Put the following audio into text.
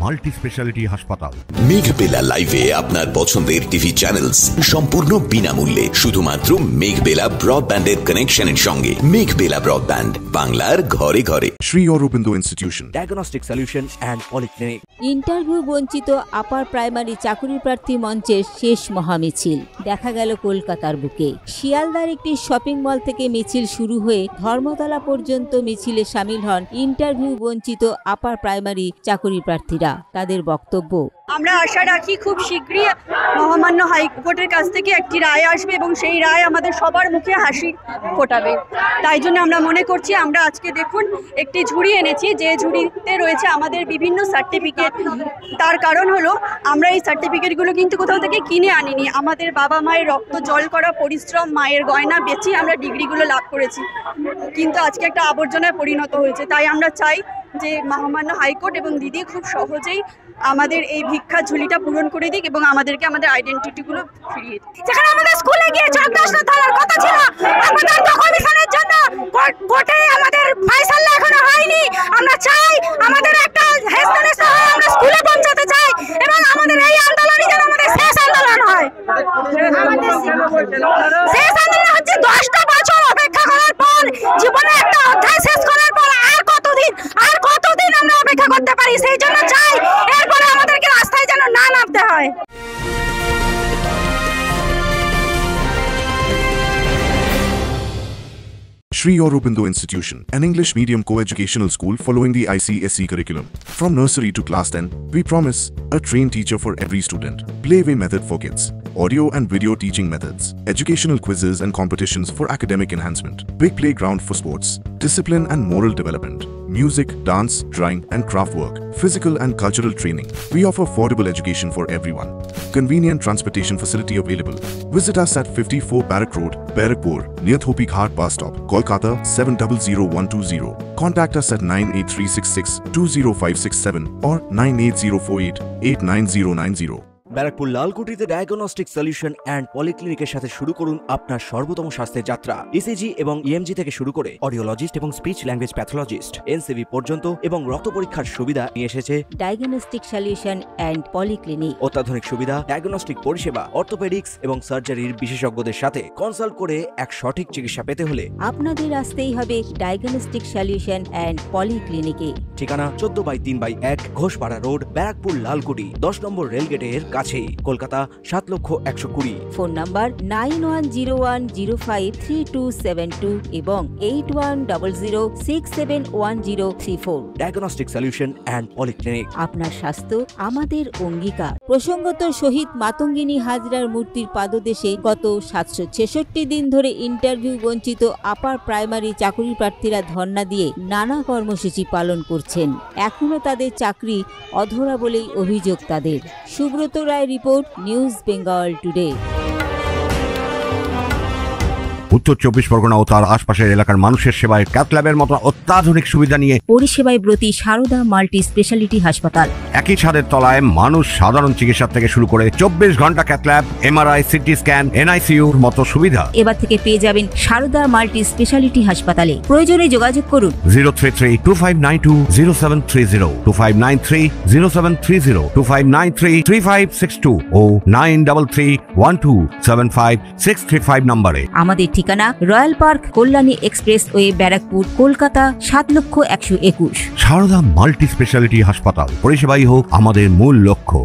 Multi speciality হাসপাতাল। মেঘবেলা লাইভে আপনার পছন্দের টিভি চ্যানেলস সম্পূর্ণ বিনামূল্যে শুধুমাত্র মেঘবেলা ব্রডব্যান্ডের কানেকশনের সঙ্গে। মেঘবেলা ব্রডব্যান্ড, বাংলার ঘরে ঘরে। Sri Aurobindo Institution, Diagnostic Solution and Polyclinic। Interview বঞ্চিত আপার প্রাইমারি চাকরি প্রার্থী মঞ্চের শেষ মহামিছিল দেখা গেল কলকাতার বুকে। শিয়ালদার একটি শপিং মল থেকে মিছিল শুরু হয়ে ধর্মতলা পর্যন্ত মিছিলে সামিল হন ইন্টারভিউ বঞ্চিত আপার প্রাইমারি চাকরি প্রার্থীরা। তাদের বক্তব্য, আমরা আশা রাখি খুব শীঘ্রই মহামান্য হাইকোর্টের কাছ থেকে একটি রায় আসবে এবং সেই রায় আমাদের সবার মুখে হাসি ফোটাবে। তাই জন্য আমরা মনে করছি, আমরা আজকে দেখুন একটি ঝুড়ি এনেছি, যে ঝুড়িতে রয়েছে আমাদের বিভিন্ন সার্টিফিকেট। তার কারণ হলো আমরা এই সার্টিফিকেটগুলো কিন্তু কোথাও থেকে কিনে আনিনি, আমাদের বাবা মায়ের রক্ত জল করা পরিশ্রম, মায়ের গয়না বেচে আমরা ডিগ্রিগুলো লাভ করেছি, কিন্তু আজকে একটা আবর্জনায় পরিণত হয়েছে। তাই আমরা চাই যে মহামান্য হাইকোর্ট এবং দিদি খুব সহজেই আমাদের এই ভিক্ষা ঝুলিটা পূরণ করে দিক এবং আমাদেরকে আমাদের আইডেন্টিটিগুলো ফিরিয়ে দিক। যেখানে আমাদের স্কুলে গিয়ে চক্রাসন ধরার কথা ছিল, আমাদের কমিশনের জন্য কোর্টে আমাদের ফয়সালা এখনো হয়নি। আমরা চাই আমাদের একটা হেস্তনে সহ আমরা স্কুলে পৌঁছাতে চাই এবং আমাদের এই আন্দোলনই যেন আমাদের শেষ আন্দোলন হয়। শেষ আন্দোলন হচ্ছে 10টা বছর অপেক্ষা করার পর, জীবনে একটা অধ্যায় শেষ করার পর আর কতদিন আমরা অপেক্ষা করতে পারি। সেই জন্য চাই এরপরে আমাদেরকে রাস্তায় যেন না নামতে হয়। Sri Aurobindo Institution, an English medium co-educational school following the ICSE curriculum. From nursery to class 10, we promise a trained teacher for every student, playway method for kids, audio and video teaching methods, educational quizzes and competitions for academic enhancement, big playground for sports, discipline and moral development, music, dance, drawing and craft work, physical and cultural training. We offer affordable education for everyone. Convenient transportation facility available. Visit us at 54 Barrack Road, Barrackpur, near Thopi Ghat bus stop, Kolkata 700120. Contact us at 98366 or 98048 Barrackpore লালকুটিতে diagnostic solution and পলিক্লিনিকের সাথে শুরু করুন আপনার সর্বোত্তম স্বাস্থ্যের যাত্রা। ECG এবং ইএমজি থেকে শুরু করে অডিওলজিস্ট এবং স্পিচ ল্যাঙ্গুয়েজ প্যাথোলজিস্ট, এনসিভি পর্যন্ত এবং রক্ত পরীক্ষার সুবিধা নিয়ে এসেছে ডায়াগনস্টিক সলিউশন অ্যান্ড পলিক্লিনিক। অত্যাধুনিক সুবিধা, ডায়াগনস্টিক পরিষেবা, অর্থোপেডিক্স এবং সার্জারির বিশেষজ্ঞদের সাথে কনসাল্ট করে এক সঠিক চিকিৎসা পেতে হলে আপনাদের আসতেই হবে ডায়াগনস্টিক সলিউশন অ্যান্ড পলিক্লিনিকে। ঠিকানা 14/3/1 ঘোষপাড়া রোড, ব্যারাকপুর লালকুটি, 10 নম্বর রেলগেটের কাছেই, কলকাতা 7,120,000। ফোন নাম্বার 9101053272 এবং 8100671034। Diagnostic solution and polyclinic. আপনার স্বাস্থ্য আমাদের অঙ্গীকার। প্রসঙ্গত, শহীদ মাতঙ্গিনী হাজরার মূর্তির পাদদেশে গত 766 দিন ধরে ইন্টারভিউ বঞ্চিত আপার প্রাইমারি চাকরি প্রার্থীরা ধর্ণা দিয়ে নানা কর্মসূচি পালন করছেন। এখনো তাদের চাকরি অধরা বলেই অভিযোগ তাদের। Subrata Roy report, news Bengal today. উত্তর 24 পরগনা ও তার আশপাশের এলাকার মানুষের সেবায় ক্যাথ ল্যাবের মতো অত্যাধুনিক সুবিধা নিয়ে পরিষেবায় ব্রতী সারদা মাল্টি স্পেশালিটি হাসপাতাল। একই ছাদের তলায় মানুষ সাধারণ চিকিৎসা থেকে শুরু করে 24 ঘন্টা cath lab, MRI, CT scan, এনআইসিইউর মতো সুবিধা এবার থেকে পেয়ে যাবেন সারদা মাল্টি স্পেশালিটি হাসপাতালে। প্রয়োজনে যোগাযোগ করুন 033-2592-0730, 2593-0730, 2593-3562 ও 9331275635 নম্বরে। আমাদের ঠিকানা royal park, Kalyani express way, Barrackpore, Kolkata 7,121,000। Sarada multi speciality হাসপাতাল, পরিষেবাই হোক আমাদের মূল লক্ষ্য।